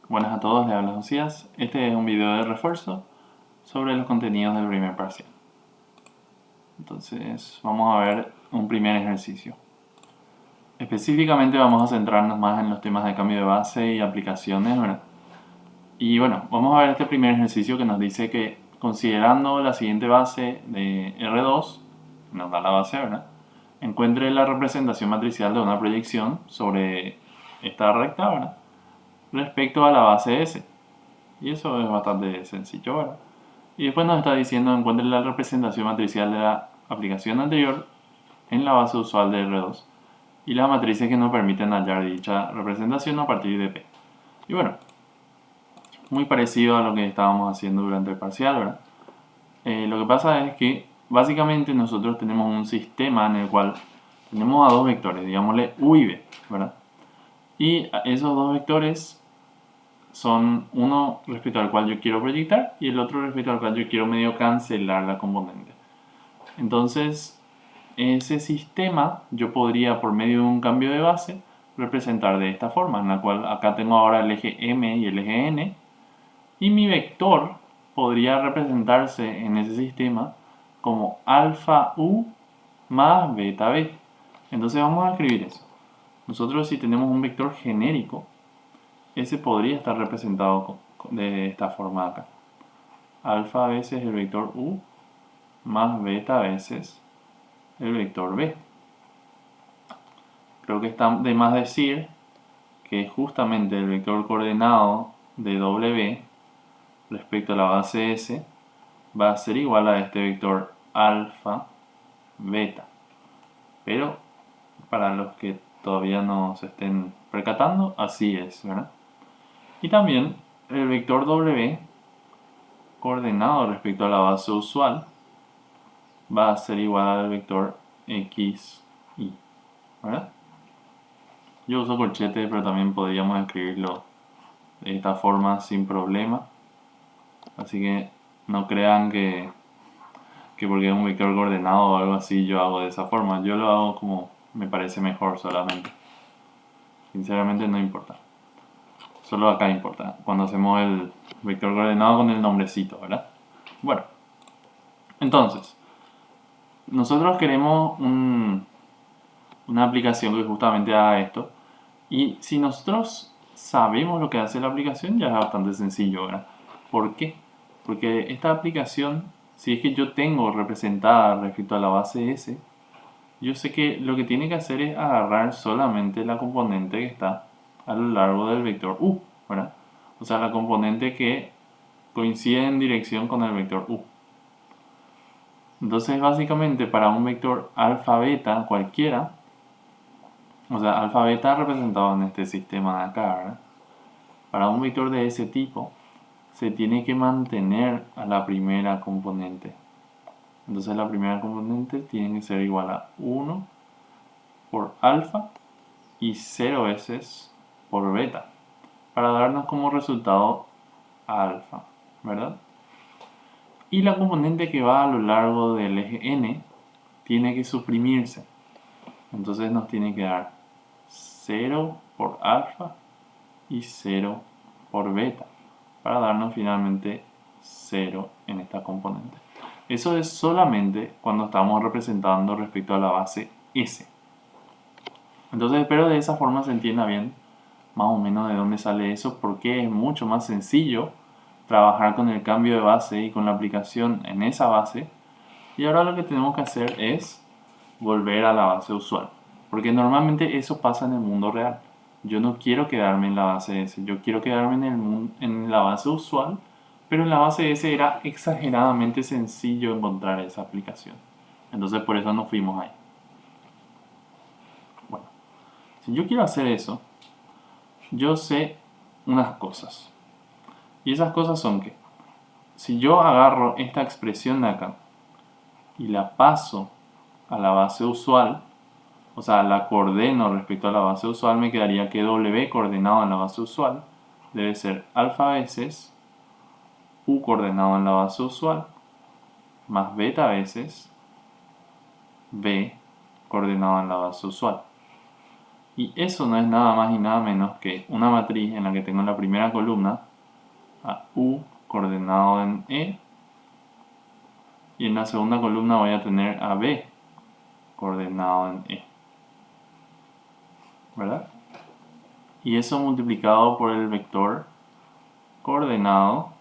Buenas a todos, les habla Josías. Este es un video de refuerzo sobre los contenidos del primer parcial. Entonces vamos a ver un primer ejercicio. Específicamente vamos a centrarnos más en los temas de cambio de base y aplicaciones, ¿verdad? Y bueno, vamos a ver este primer ejercicio que nos dice que considerando la siguiente base de R2, nos da la base, ¿verdad? Encuentre la representación matricial de una proyección sobre esta recta, ¿verdad? Respecto a la base S. Y eso es bastante sencillo, ¿verdad? Y después nos está diciendo encuentre la representación matricial de la aplicación anterior en la base usual de R2 y las matrices que nos permiten hallar dicha representación a partir de P. Y bueno, muy parecido a lo que estábamos haciendo durante el parcial, ¿verdad? Lo que pasa es que básicamente nosotros tenemos un sistema en el cual tenemos a dos vectores, digámosle U y B, ¿verdad? Y esos dos vectores son uno respecto al cual yo quiero proyectar y el otro respecto al cual yo quiero medio cancelar la componente. Entonces, ese sistema yo podría por medio de un cambio de base representar de esta forma, en la cual acá tengo ahora el eje M y el eje N y mi vector podría representarse en ese sistema como alfa U más beta B. Entonces vamos a escribir eso. Nosotros si tenemos un vector genérico, ese podría estar representado de esta forma acá. Alfa veces el vector U más beta veces el vector B. Creo que está de más decir que justamente el vector coordenado de W respecto a la base S va a ser igual a este vector alfa beta. Pero para los que todavía no se estén percatando, así es, ¿verdad? Y también el vector W coordenado respecto a la base usual va a ser igual al vector x, y, ¿verdad? Yo uso corchete, pero también podríamos escribirlo de esta forma sin problema. Así que no crean que porque es un vector coordenado o algo así yo hago de esa forma. Yo lo hago como me parece mejor solamente. Sinceramente no importa. Solo acá importa, cuando hacemos el vector coordenado con el nombrecito, ¿verdad? Bueno, entonces, nosotros queremos una aplicación que justamente haga esto. Y si nosotros sabemos lo que hace la aplicación, ya es bastante sencillo, ¿verdad? ¿Por qué? Porque esta aplicación, si es que yo tengo representada respecto a la base S, yo sé que lo que tiene que hacer es agarrar solamente la componente que está a lo largo del vector U, ¿verdad? O sea, la componente que coincide en dirección con el vector U. Entonces, básicamente, para un vector alfa beta cualquiera, o sea, alfa beta representado en este sistema de acá, ¿verdad? Para un vector de ese tipo, se tiene que mantener a la primera componente. Entonces, la primera componente tiene que ser igual a 1 por alfa y 0 veces por beta, para darnos como resultado alfa, ¿verdad? Y la componente que va a lo largo del eje n tiene que suprimirse. Entonces nos tiene que dar 0 por alfa y 0 por beta, para darnos finalmente 0 en esta componente. Eso es solamente cuando estamos representando respecto a la base S. Entonces espero de esa forma se entienda bien más o menos de dónde sale eso, porque es mucho más sencillo trabajar con el cambio de base y con la aplicación en esa base. Y ahora lo que tenemos que hacer es volver a la base usual, porque normalmente eso pasa en el mundo real. Yo no quiero quedarme en la base S, yo quiero quedarme en la base usual, pero en la base S era exageradamente sencillo encontrar esa aplicación. Entonces por eso nos fuimos ahí. Bueno, si yo quiero hacer eso, yo sé unas cosas. Y esas cosas son que si yo agarro esta expresión de acá y la paso a la base usual, o sea, la coordeno respecto a la base usual, me quedaría que W coordenado en la base usual debe ser alfa veces U coordenado en la base usual más beta veces B coordenado en la base usual. Y eso no es nada más y nada menos que una matriz en la que tengo en la primera columna a U coordenado en E, y en la segunda columna voy a tener a B coordenado en E, ¿verdad? Y eso multiplicado por el vector coordenado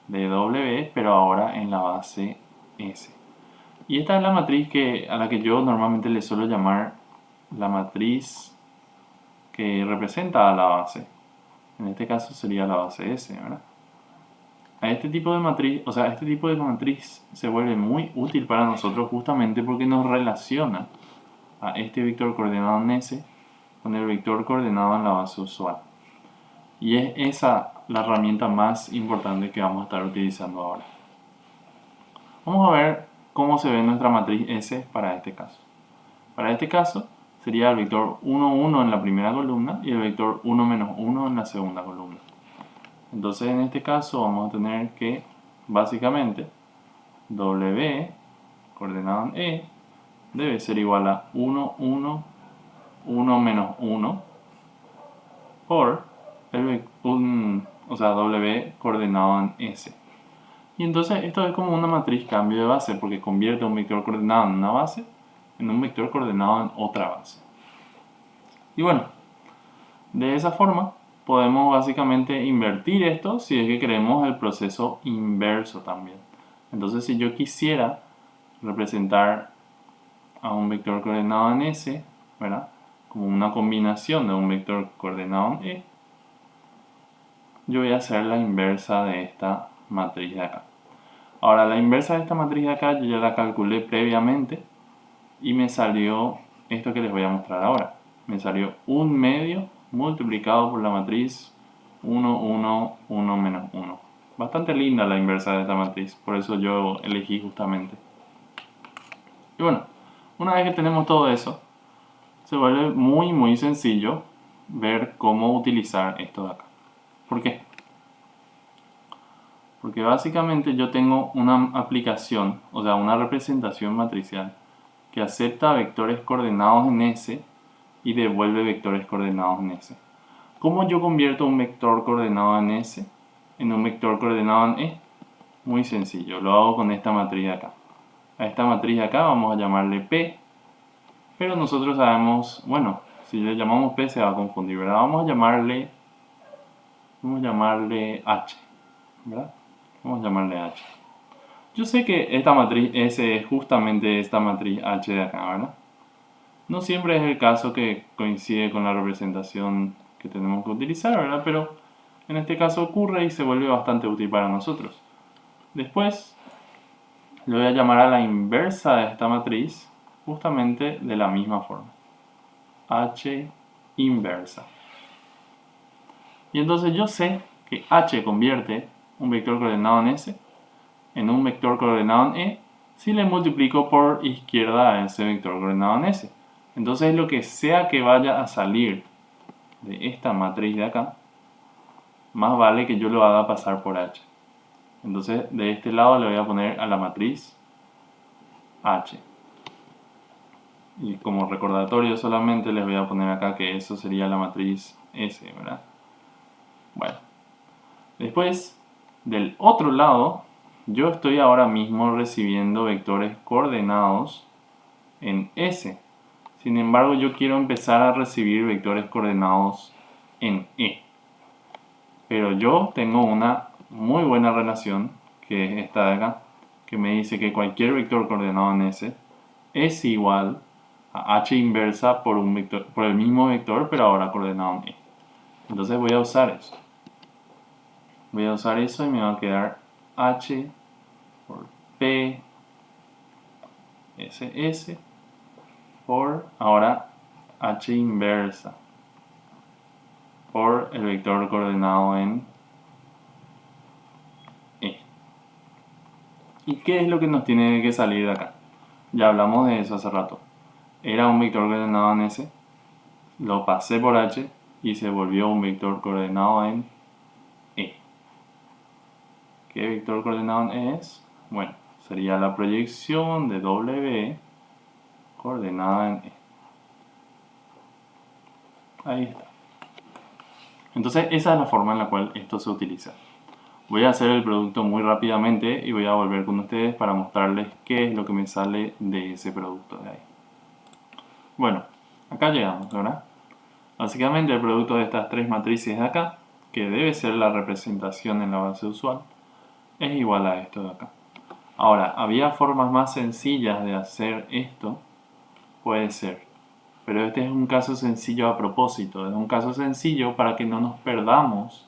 de W, pero ahora en la base S. Y esta es la matriz a la que yo normalmente le suelo llamar la matriz que representa a la base. En este caso sería la base S, ¿verdad? Este tipo de matriz se vuelve muy útil para nosotros justamente porque nos relaciona a este vector coordenado en S con el vector coordenado en la base usual. Y es esa la herramienta más importante que vamos a estar utilizando ahora. Vamos a ver cómo se ve nuestra matriz S para este caso. Para este caso sería el vector 1, 1 en la primera columna y el vector 1, menos 1 en la segunda columna. Entonces en este caso vamos a tener que básicamente W coordenado en E debe ser igual a 1, 1, 1 menos 1 por W coordenado en S. Y entonces esto es como una matriz cambio de base porque convierte un vector coordenado en una base en un vector coordenado en otra base. Y bueno, de esa forma podemos básicamente invertir esto si es que queremos el proceso inverso también. Entonces si yo quisiera representar a un vector coordenado en S, ¿verdad? Como una combinación de un vector coordenado en E, yo voy a hacer la inversa de esta matriz de acá. Ahora la inversa de esta matriz de acá yo ya la calculé previamente y me salió esto que les voy a mostrar ahora. Me salió 1 medio multiplicado por la matriz 1, 1, 1 menos 1. Bastante linda la inversa de esta matriz, por eso yo elegí justamente. Y bueno, una vez que tenemos todo eso, se vuelve muy sencillo ver cómo utilizar esto de acá. ¿Por qué? Porque básicamente yo tengo una aplicación, o sea, una representación matricial que acepta vectores coordenados en S y devuelve vectores coordenados en S. ¿Cómo yo convierto un vector coordenado en S en un vector coordenado en E? Muy sencillo, lo hago con esta matriz de acá. A esta matriz de acá vamos a llamarle P, pero nosotros sabemos, bueno, si le llamamos P se va a confundir, ¿verdad? Vamos a llamarle H, ¿verdad? Vamos a llamarle H. Yo sé que esta matriz S es justamente esta matriz H de acá, ¿verdad? No siempre es el caso que coincide con la representación que tenemos que utilizar, ¿verdad? Pero en este caso ocurre y se vuelve bastante útil para nosotros. Después le voy a llamar a la inversa de esta matriz justamente de la misma forma. H inversa. Y entonces yo sé que H convierte un vector coordenado en S en un vector coordenado en E si le multiplico por izquierda a ese vector coordenado en S. Entonces lo que sea que vaya a salir de esta matriz de acá, más vale que yo lo haga pasar por H. Entonces de este lado le voy a poner a la matriz H. Y como recordatorio solamente les voy a poner acá que eso sería la matriz S, ¿verdad? Bueno, después del otro lado, yo estoy ahora mismo recibiendo vectores coordenados en S. Sin embargo, yo quiero empezar a recibir vectores coordenados en E. Pero yo tengo una muy buena relación, que es esta de acá, que me dice que cualquier vector coordenado en S es igual a H inversa por el mismo vector, pero ahora coordenado en E. Entonces voy a usar eso. Voy a usar eso y me va a quedar H por P SS por ahora H inversa por el vector coordenado en E. ¿Y qué es lo que nos tiene que salir de acá? Ya hablamos de eso hace rato. Era un vector coordenado en S, lo pasé por H y se volvió un vector coordenado en E. ¿Qué vector coordenado en E es? Bueno, sería la proyección de W coordenada en E. Ahí está. Entonces esa es la forma en la cual esto se utiliza. Voy a hacer el producto muy rápidamente y voy a volver con ustedes para mostrarles qué es lo que me sale de ese producto de ahí. Bueno, acá llegamos, ¿verdad? Básicamente el producto de estas tres matrices de acá, que debe ser la representación en la base usual, es igual a esto de acá. Ahora, ¿había formas más sencillas de hacer esto? Puede ser. Pero este es un caso sencillo a propósito. Es un caso sencillo para que no nos perdamos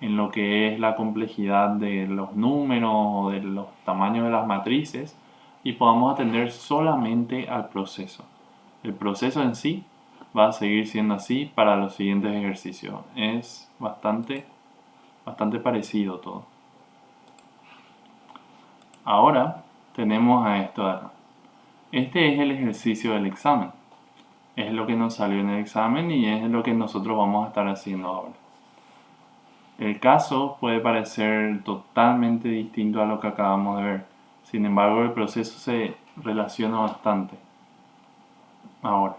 en lo que es la complejidad de los números o de los tamaños de las matrices y podamos atender solamente al proceso. El proceso en sí va a seguir siendo así para los siguientes ejercicios. Es bastante parecido todo. Ahora tenemos a esto de acá. Este es el ejercicio del examen. Es lo que nos salió en el examen y es lo que nosotros vamos a estar haciendo ahora. El caso puede parecer totalmente distinto a lo que acabamos de ver. Sin embargo, el proceso se relaciona bastante. Ahora,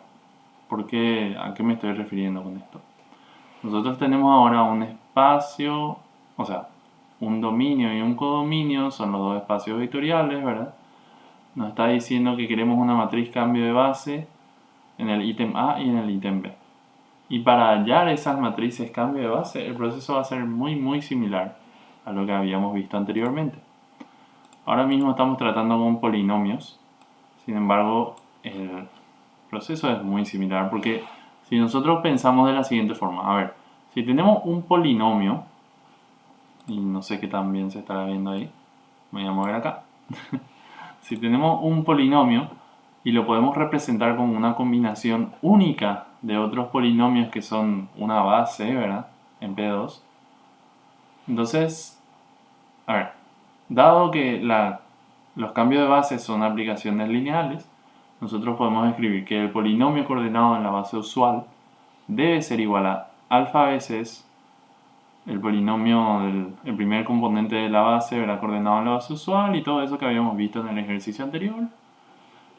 ¿a qué me estoy refiriendo con esto? Nosotros tenemos ahora un espacio, o sea, un dominio y un codominio son los dos espacios vectoriales, ¿verdad? Nos está diciendo que queremos una matriz cambio de base en el ítem A y en el ítem B. Y para hallar esas matrices cambio de base, el proceso va a ser muy similar a lo que habíamos visto anteriormente. Ahora mismo estamos tratando con polinomios, sin embargo, el proceso es muy similar porque si nosotros pensamos de la siguiente forma, a ver, si tenemos un polinomio, y no sé qué tan bien se estará viendo ahí, me voy a mover acá. Si tenemos un polinomio y lo podemos representar como una combinación única de otros polinomios que son una base, ¿verdad? En P2. Entonces, a ver, dado que los cambios de base son aplicaciones lineales, nosotros podemos escribir que el polinomio coordenado en la base usual debe ser igual a alfa veces el polinomio el primer componente de la base, ¿verdad? Coordenado en la base usual y todo eso que habíamos visto en el ejercicio anterior.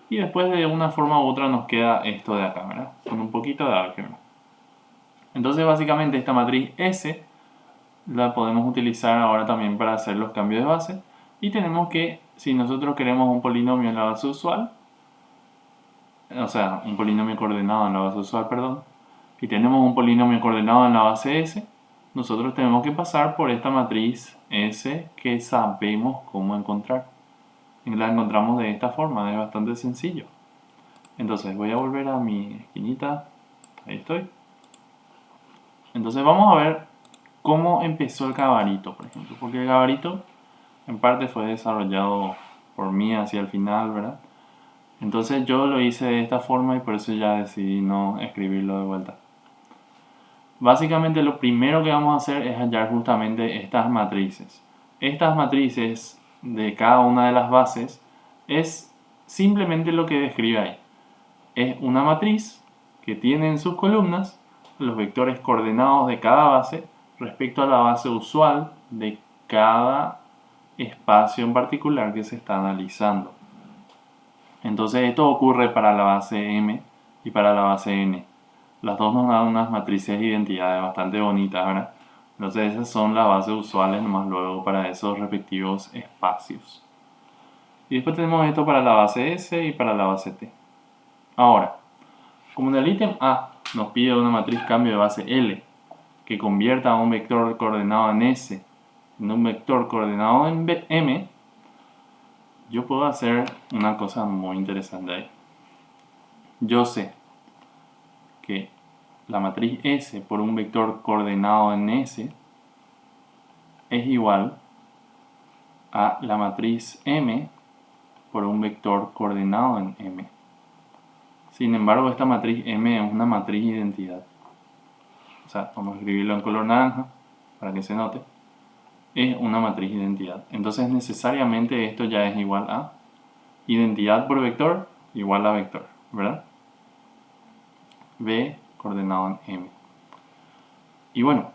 Y después de una forma u otra nos queda esto de acá, ¿verdad? Con un poquito de álgebra. Entonces básicamente esta matriz S la podemos utilizar ahora también para hacer los cambios de base. Y tenemos que, si nosotros queremos un polinomio en la base usual, o sea, un polinomio coordenado en la base usual, perdón, y tenemos un polinomio coordenado en la base S, nosotros tenemos que pasar por esta matriz S que sabemos cómo encontrar. Y la encontramos de esta forma, es bastante sencillo. Entonces voy a volver a mi esquinita, ahí estoy. Entonces vamos a ver cómo empezó el gabarito, por ejemplo, porque el gabarito en parte fue desarrollado por mí hacia el final, ¿verdad? Entonces yo lo hice de esta forma y por eso ya decidí no escribirlo de vuelta. Básicamente lo primero que vamos a hacer es hallar justamente estas matrices. Estas matrices de cada una de las bases es simplemente lo que describe ahí. Es una matriz que tiene en sus columnas los vectores coordenados de cada base respecto a la base usual de cada espacio en particular que se está analizando. Entonces esto ocurre para la base M y para la base N. Las dos nos dan unas matrices de identidades bastante bonitas, ¿verdad? Entonces esas son las bases usuales nomás luego para esos respectivos espacios. Y después tenemos esto para la base S y para la base T. Ahora, como en el ítem A nos pide una matriz cambio de base L que convierta a un vector coordenado en S en un vector coordenado en M, yo puedo hacer una cosa muy interesante ahí. Yo sé que la matriz S por un vector coordenado en S es igual a la matriz M por un vector coordenado en M. Sin embargo, esta matriz M es una matriz identidad. O sea, vamos a escribirlo en color naranja para que se note. Es una matriz identidad. Entonces necesariamente esto ya es igual a identidad por vector igual a vector, ¿verdad? V coordenado en M. Y bueno,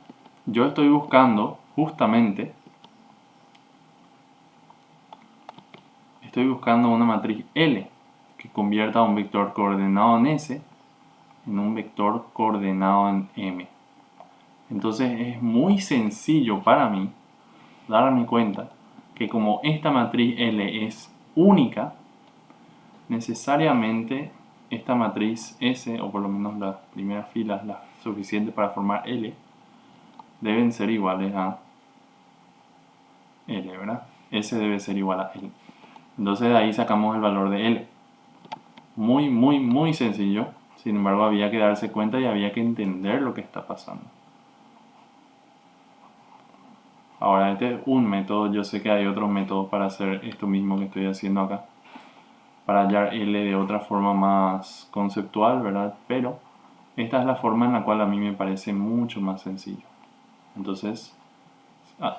yo estoy buscando justamente, una matriz L que convierta a un vector coordenado en S en un vector coordenado en M. Entonces es muy sencillo para mí darme cuenta que como esta matriz L es única, necesariamente esta matriz S, o por lo menos las primeras filas, las suficientes para formar L, deben ser iguales a L, ¿verdad? S debe ser igual a L. Entonces de ahí sacamos el valor de L. Muy, muy, muy sencillo. Sin embargo, había que darse cuenta y había que entender lo que está pasando. Ahora, este es un método. Yo sé que hay otros métodos para hacer esto mismo que estoy haciendo acá. Para hallar L de otra forma más conceptual, ¿verdad? Pero esta es la forma en la cual a mí me parece mucho más sencillo. Entonces,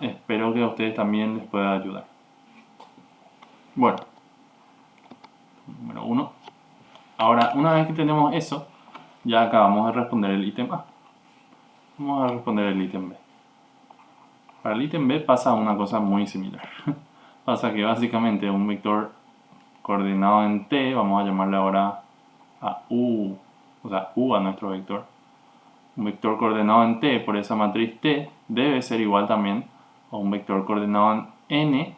espero que a ustedes también les pueda ayudar. Bueno, número 1. Ahora, una vez que tenemos eso, ya acabamos de responder el ítem A. Vamos a responder el ítem B. Para el ítem B pasa una cosa muy similar. Pasa que básicamente un vector coordenado en T, vamos a llamarle ahora a U, o sea, U a nuestro vector. Un vector coordenado en T por esa matriz T debe ser igual también a un vector coordenado en N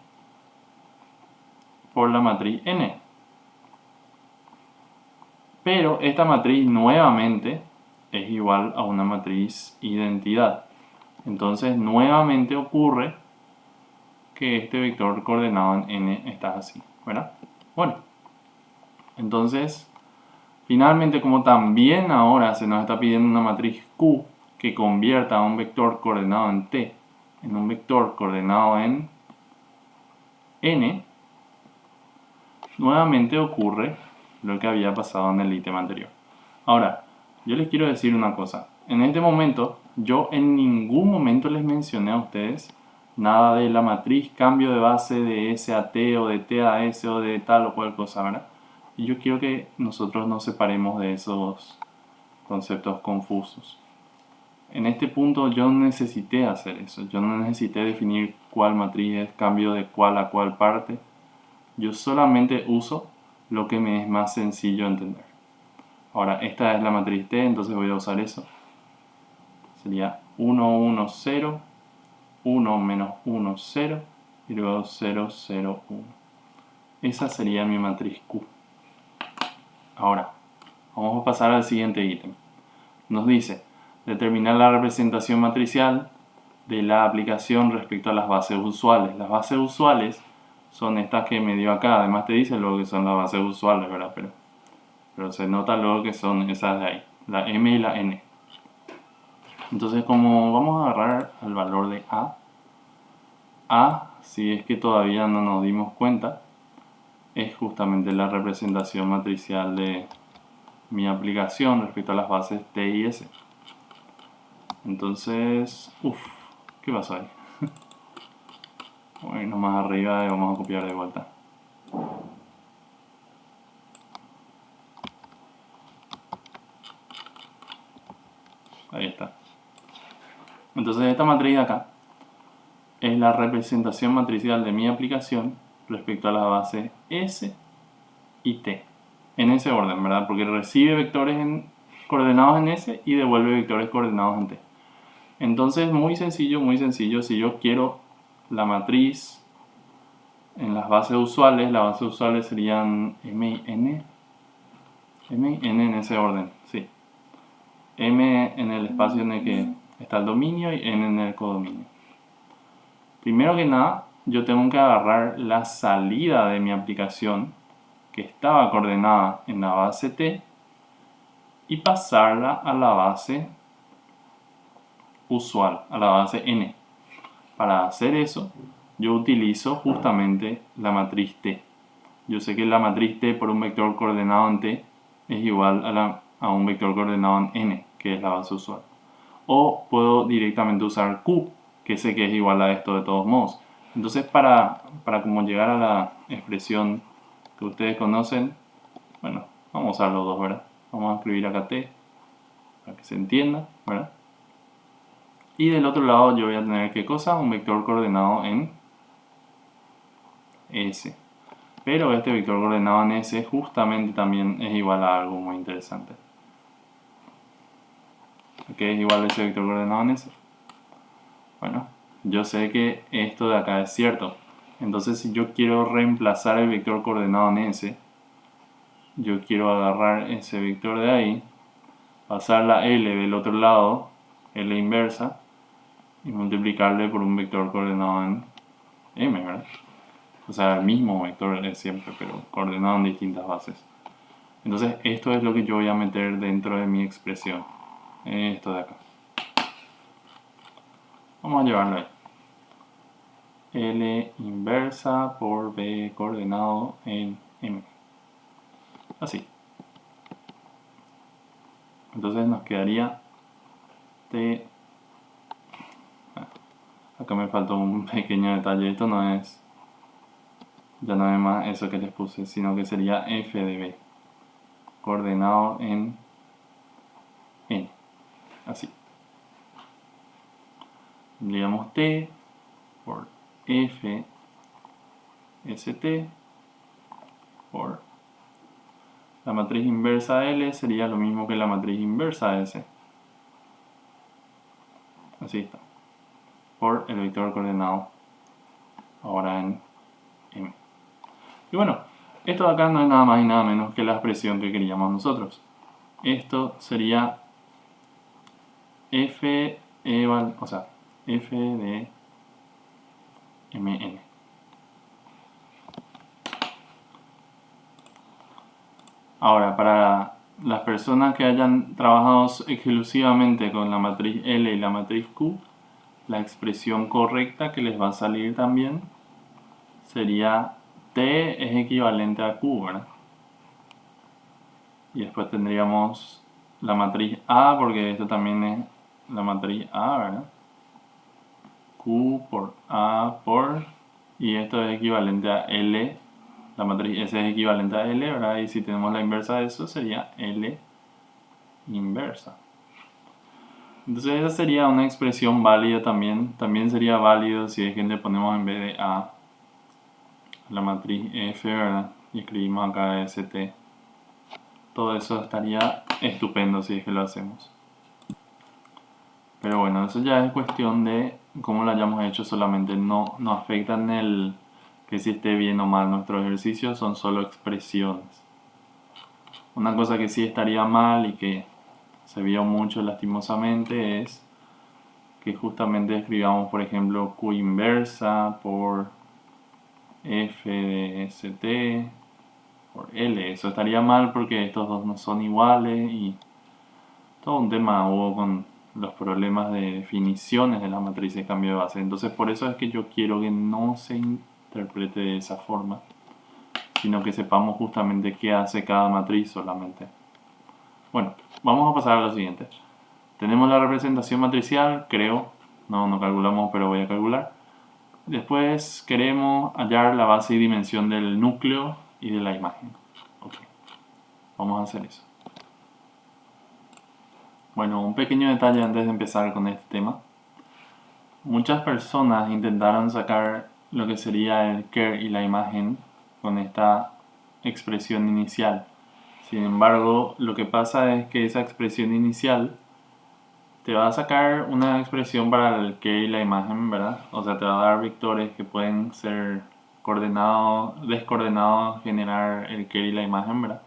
por la matriz N. Pero esta matriz nuevamente es igual a una matriz identidad. Entonces nuevamente ocurre que este vector coordenado en N está así, ¿verdad? Bueno, entonces finalmente como también ahora se nos está pidiendo una matriz Q que convierta a un vector coordenado en T en un vector coordenado en N, nuevamente ocurre lo que había pasado en el ítem anterior. Ahora, yo les quiero decir una cosa. En este momento, yo en ningún momento les mencioné a ustedes nada de la matriz cambio de base de S a T o de T a S o de tal o cual cosa, ¿verdad? Y yo quiero que nosotros nos separemos de esos conceptos confusos. En este punto yo necesité hacer eso. Yo no necesité definir cuál matriz es cambio de cuál a cuál parte. Yo solamente uso lo que me es más sencillo entender. Ahora, esta es la matriz T, entonces voy a usar eso. Sería 1, 1, 0, 1 menos 1, 0 y luego 0, 0, 1. Esa sería mi matriz Q. Ahora, vamos a pasar al siguiente ítem. Nos dice, determinar la representación matricial de la aplicación respecto a las bases usuales. Las bases usuales son estas que me dio acá. Además te dice luego que son las bases usuales, ¿verdad? Pero se nota luego que son esas de ahí, la M y la N. Entonces, como vamos a agarrar el valor de A, si es que todavía no nos dimos cuenta, es justamente la representación matricial de mi aplicación respecto a las bases T y S. Entonces, ¿qué pasó ahí? Bueno, más arriba y vamos a copiar de vuelta. Ahí está. Entonces esta matriz de acá es la representación matricial de mi aplicación respecto a las bases S y T. En ese orden, ¿verdad? Porque recibe vectores coordenados en S y devuelve vectores coordenados en T. Entonces, muy sencillo, muy sencillo. Si yo quiero la matriz en las bases usuales, las bases usuales serían M y N. M y N en ese orden, sí. M en el espacio en el que está el dominio y N en el codominio. Primero que nada, yo tengo que agarrar la salida de mi aplicación que estaba coordenada en la base T y pasarla a la base usual, a la base N. Para hacer eso, yo utilizo justamente la matriz T. Yo sé que la matriz T por un vector coordenado en T es igual a un vector coordenado en N, que es la base usual. O puedo directamente usar Q, que sé que es igual a esto de todos modos. Entonces, para como llegar a la expresión que ustedes conocen, bueno, vamos a usar los dos, ¿verdad? Vamos a escribir acá T, para que se entienda, ¿verdad? Y del otro lado yo voy a tener, ¿qué cosa? Un vector coordenado en S. Pero este vector coordenado en S justamente también es igual a algo muy interesante. que es igual a ese vector coordenado en S. Bueno, yo sé que esto de acá es cierto. Entonces, si yo quiero reemplazar el vector coordenado en S, yo quiero agarrar ese vector de ahí, pasar la L del otro lado, L inversa, y multiplicarle por un vector coordenado en M, ¿verdad? O sea, el mismo vector es siempre, pero coordenado en distintas bases. Entonces, esto es lo que yo voy a meter dentro de mi expresión. Esto de acá. Vamos a llevarlo ahí. L inversa por B coordenado en M. Así. Entonces nos quedaría T. Acá me faltó un pequeño detalle. Esto no es, ya no es más eso que les puse, sino que sería F de B coordenado en N. Así. Ampliamos T por F ST por la matriz inversa L sería lo mismo que la matriz inversa S. Así está. Por el vector coordenado ahora en M. Y bueno, esto de acá no es nada más y nada menos que la expresión que queríamos nosotros. Esto sería F eval, o sea, F de Mn. Ahora, para las personas que hayan trabajado exclusivamente con la matriz L y la matriz Q, la expresión correcta que les va a salir también sería T es equivalente a Q, ¿verdad? Y después tendríamos la matriz A, porque esto también es la matriz A, ¿verdad? Q por A por... Y esto es equivalente a L. La matriz S es equivalente a L, ¿verdad? Y si tenemos la inversa de eso, sería L inversa. Entonces esa sería una expresión válida también. También sería válido si es que le ponemos en vez de A la matriz F, ¿verdad? Y escribimos acá ST. Todo eso estaría estupendo si es que lo hacemos. Pero bueno, eso ya es cuestión de cómo lo hayamos hecho solamente. No afecta en el que si esté bien o mal nuestro ejercicio, son solo expresiones. Una cosa que sí estaría mal y que se vio mucho lastimosamente es que justamente escribamos, por ejemplo, Q inversa por F de ST por L. Eso estaría mal porque estos dos no son iguales y todo un tema hubo con los problemas de definiciones de las matrices de cambio de base. Entonces por eso es que yo quiero que no se interprete de esa forma, sino que sepamos justamente qué hace cada matriz solamente. Bueno, vamos a pasar a lo siguiente. Tenemos la representación matricial, creo, no calculamos, pero voy a calcular. Después queremos hallar la base y dimensión del núcleo y de la imagen. Ok, vamos a hacer eso. Bueno, un pequeño detalle antes de empezar con este tema. Muchas personas intentaron sacar lo que sería el kerr y la imagen con esta expresión inicial. Sin embargo, lo que pasa es que esa expresión inicial te va a sacar una expresión para el kerr y la imagen, ¿verdad? O sea, te va a dar vectores que pueden ser coordenados, descoordenados, generar el kerr y la imagen, ¿verdad?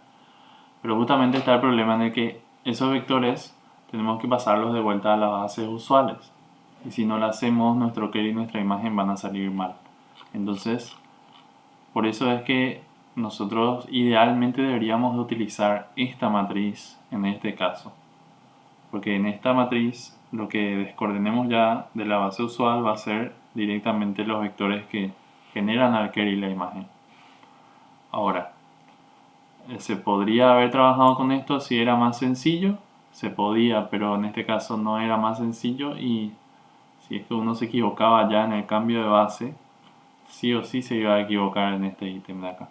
Pero justamente está el problema en el que esos vectores tenemos que pasarlos de vuelta a las bases usuales. Y si no lo hacemos, nuestro kerr y nuestra imagen van a salir mal. Entonces, por eso es que nosotros idealmente deberíamos de utilizar esta matriz en este caso. Porque en esta matriz lo que descoordenemos ya de la base usual va a ser directamente los vectores que generan al kerr y la imagen. Ahora, se podría haber trabajado con esto si era más sencillo, se podía, pero en este caso no era más sencillo y si es que uno se equivocaba ya en el cambio de base, sí o sí se iba a equivocar en este ítem de acá.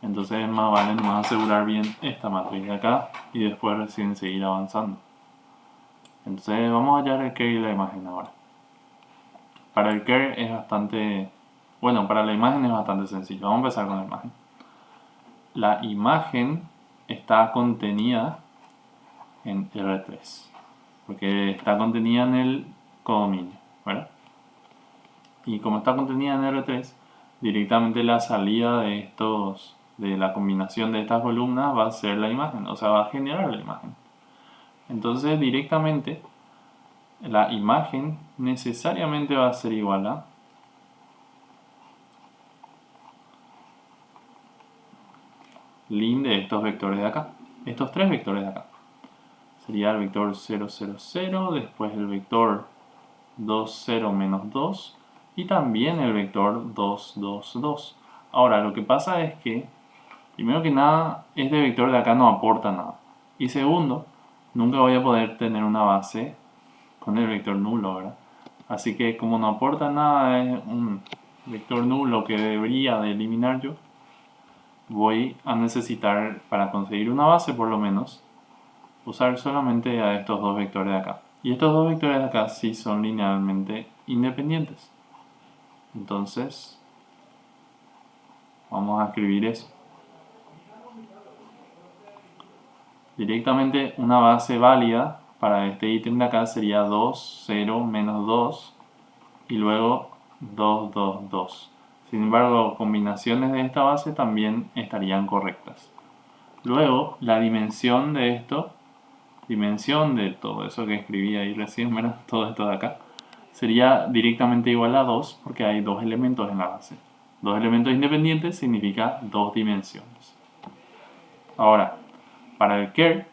Entonces más vale nomás asegurar bien esta matriz de acá y después recién seguir avanzando. Entonces vamos a hallar el kerr y la imagen ahora. Para el kerr es bastante... Bueno, para la imagen es bastante sencillo. Vamos a empezar con la imagen. La imagen está contenida en R3. porque está contenida en el codominio, ¿verdad? Y como está contenida en R3, directamente la salida de la combinación de estas columnas va a ser la imagen, o sea, va a generar la imagen. Entonces directamente la imagen necesariamente va a ser igual a ln de estos vectores de acá, estos tres vectores de acá. Sería el vector 0, 0, 0, después el vector 2, 0, menos 2 y también el vector 2, 2, 2. Ahora, lo que pasa es que, primero que nada, este vector de acá no aporta nada. Y segundo, nunca voy a poder tener una base con el vector nulo, ¿verdad? Así que como no aporta nada, es un vector nulo que debería de eliminar yo, voy a necesitar, para conseguir una base por lo menos, usar solamente a estos dos vectores de acá. Y estos dos vectores de acá sí son linealmente independientes. Entonces, vamos a escribir eso. Directamente una base válida para este ítem de acá sería 2, 0, menos 2 y luego 2, 2, 2. Sin embargo, combinaciones de esta base también estarían correctas. Luego, la dimensión de esto, dimensión de todo eso que escribí ahí recién, ¿verdad? Todo esto de acá, sería directamente igual a 2 porque hay dos elementos en la base. Dos elementos independientes significa dos dimensiones. Ahora, para el care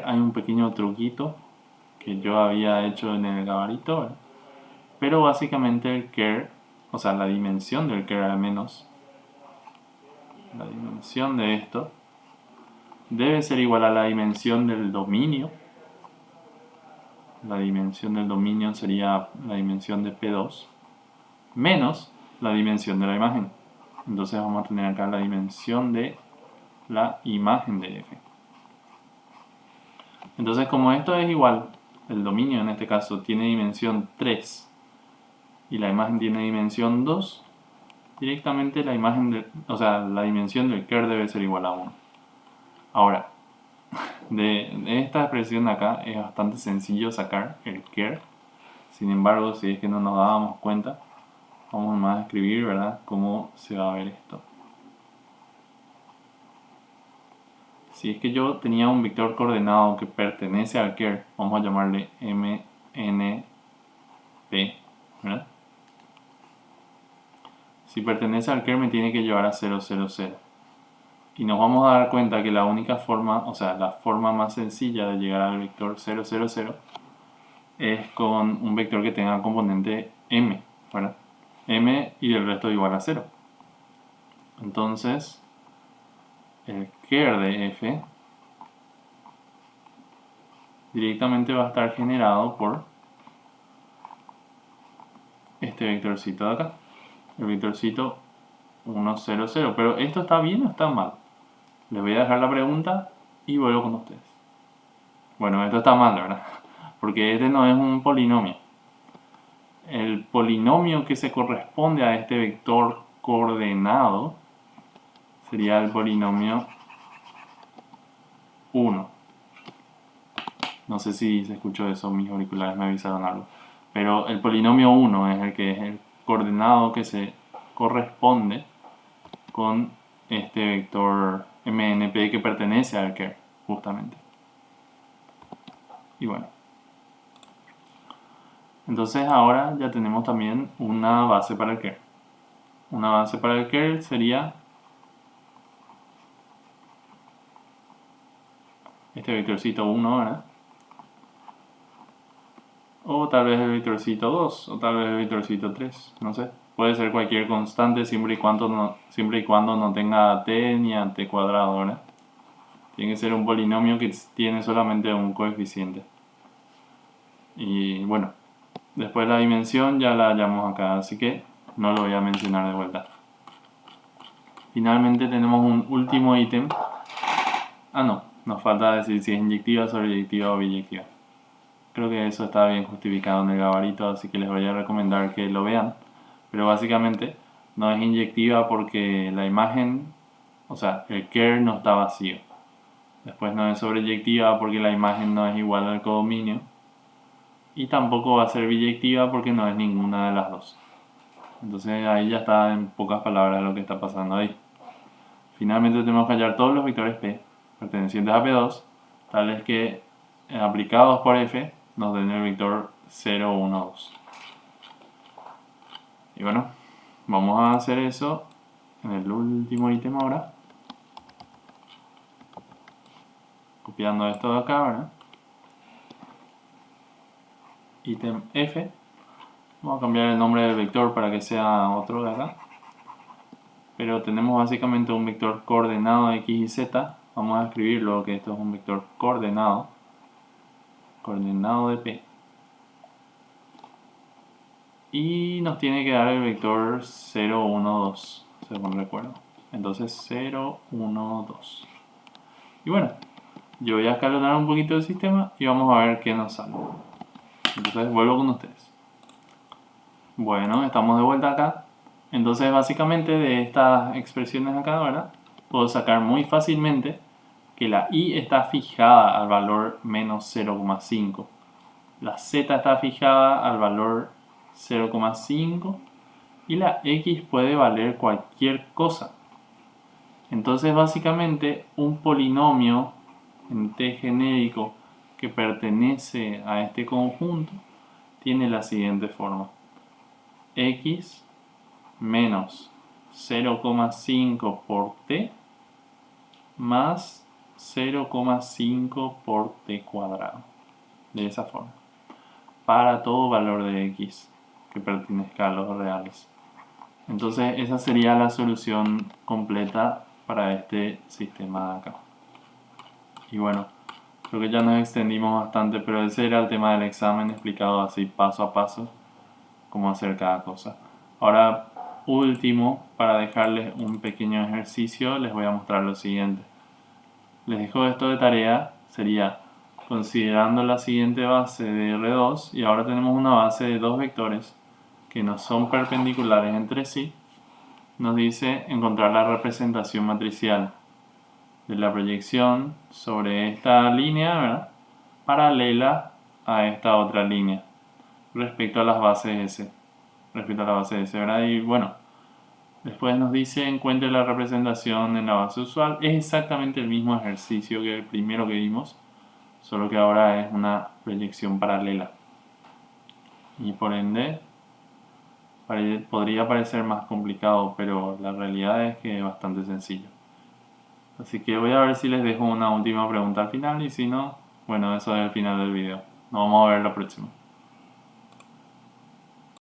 hay un pequeño truquito que yo había hecho en el gabarito, ¿verdad? Pero básicamente el care, o sea, la dimensión del care al menos, la dimensión de esto, debe ser igual a la dimensión del dominio. La dimensión del dominio sería la dimensión de P2 menos la dimensión de la imagen. Entonces vamos a tener acá la dimensión de la imagen de F. Entonces como esto es igual, el dominio en este caso tiene dimensión 3 y la imagen tiene dimensión 2, directamente la imagen la dimensión del care debe ser igual a 1. Ahora, de esta expresión de acá es bastante sencillo sacar el care. Sin embargo, si es que no nos dábamos cuenta, vamos más a escribir, ¿verdad?, cómo se va a ver esto. Si es que yo tenía un vector coordenado que pertenece al care, vamos a llamarle MNP, ¿verdad? Si pertenece al care me tiene que llevar a 0, 0, 0. Y nos vamos a dar cuenta que la única forma, o sea, la forma más sencilla de llegar al vector 0, 0, 0 es con un vector que tenga componente m, ¿verdad? M y el resto igual a 0. Entonces, el care de f directamente va a estar generado por este vectorcito de acá, el vectorcito 1, 0, 0. Pero ¿esto está bien o está mal? Les voy a dejar la pregunta y vuelvo con ustedes. Bueno, esto está mal, ¿verdad? Porque este no es un polinomio. El polinomio que se corresponde a este vector coordenado sería el polinomio 1. No sé si se escuchó eso, mis auriculares me avisaron algo. Pero el polinomio 1 es el que es el coordenado que se corresponde con este vector MNP que pertenece al care, justamente. Y bueno. Entonces ahora ya tenemos también una base para el care. Una base para el care sería este vectorcito 1, ¿verdad? O tal vez el vectorcito 2, o tal vez el vectorcito 3, no sé. Puede ser cualquier constante siempre y cuando no tenga t ni a t cuadrado, ¿verdad? Tiene que ser un polinomio que tiene solamente un coeficiente. Y bueno, después la dimensión ya la hallamos acá, así que no lo voy a mencionar de vuelta. Finalmente tenemos un último ítem. No, nos falta decir si es inyectiva, sobreyectiva o biyectiva. Creo que eso está bien justificado en el gabarito, así que les voy a recomendar que lo vean. Pero básicamente no es inyectiva porque la imagen, o sea, el care no está vacío. Después no es sobreyectiva porque la imagen no es igual al codominio. Y tampoco va a ser biyectiva porque no es ninguna de las dos. Entonces ahí ya está en pocas palabras lo que está pasando ahí. Finalmente tenemos que hallar todos los vectores P pertenecientes a P2, tales que aplicados por F nos den el vector 0, 1, 2. Y bueno, vamos a hacer eso en el último ítem ahora. Copiando esto de acá, ¿verdad? Ítem F. Vamos a cambiar el nombre del vector para que sea otro de acá. Pero tenemos básicamente un vector coordenado de x y z. Vamos a escribirlo que esto es un vector coordenado de P. Y nos tiene que dar el vector 0, 1, 2, según recuerdo. Entonces 0, 1, 2. Y bueno, yo voy a escalonar un poquito el sistema y vamos a ver qué nos sale. Entonces vuelvo con ustedes. Bueno, estamos de vuelta acá. Entonces básicamente de estas expresiones acá, ¿verdad? Puedo sacar muy fácilmente que la y está fijada al valor menos 0,5. La z está fijada al valor 0,5 y la x puede valer cualquier cosa. Entonces básicamente un polinomio en t genérico que pertenece a este conjunto tiene la siguiente forma: x menos 0,5 por t más 0,5 por t cuadrado. De esa forma. Para todo valor de x que pertenezca a los reales. Entonces esa sería la solución completa para este sistema de acá. Y bueno, creo que ya nos extendimos bastante, pero ese era el tema del examen explicado así paso a paso, cómo hacer cada cosa. Ahora, último, para dejarles un pequeño ejercicio, les voy a mostrar lo siguiente. Les dejo esto de tarea, sería considerando la siguiente base de R2, y ahora tenemos una base de dos vectores que no son perpendiculares entre sí. Nos dice encontrar la representación matricial de la proyección sobre esta línea, ¿verdad?, paralela a esta otra línea respecto a las bases S. ¿Verdad? Y bueno, después nos dice encuentre la representación en la base usual. Es exactamente el mismo ejercicio que el primero que vimos, solo que ahora es una proyección paralela. Y por ende podría parecer más complicado, pero la realidad es que es bastante sencillo. Así que voy a ver si les dejo una última pregunta al final, y si no, bueno, eso es el final del video. Nos vamos a ver la próxima.